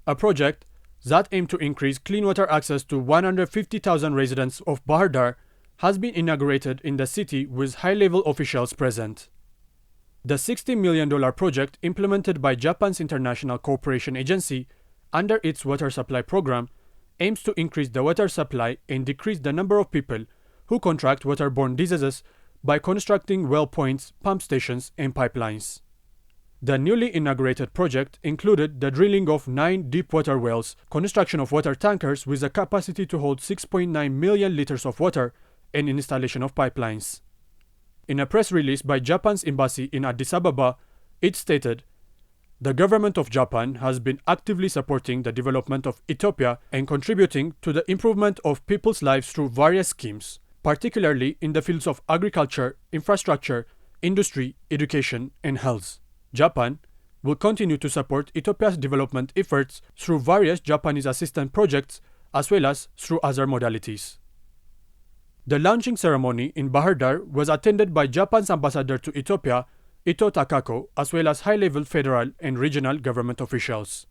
a project that aimed to increase clean water access to 150,000 residents of Bahir Dar has been inaugurated in the city with high-level officials present. The $16 million project implemented by Japan's International Cooperation Agency under its water supply program aims to increase the water supply and decrease the number of people who contract waterborne diseases by constructing well points, pump stations, and pipelines. The newly inaugurated project included the drilling of 9 deep water wells, construction of water tankers with a capacity to hold 6.9 million liters of water, and installation of pipelines. In a press release by Japan's embassy in Addis Ababa, it stated, "The government of Japan has been actively supporting the development of Ethiopia and contributing to the improvement of people's lives through various schemes, particularly in the fields of agriculture, infrastructure, industry, education, and health. Japan will continue to support Ethiopia's development efforts through various Japanese assistance projects as well as through other modalities." The launching ceremony in Bahir Dar was attended by Japan's ambassador to Ethiopia, Ito Takako, as well as high-level federal and regional government officials.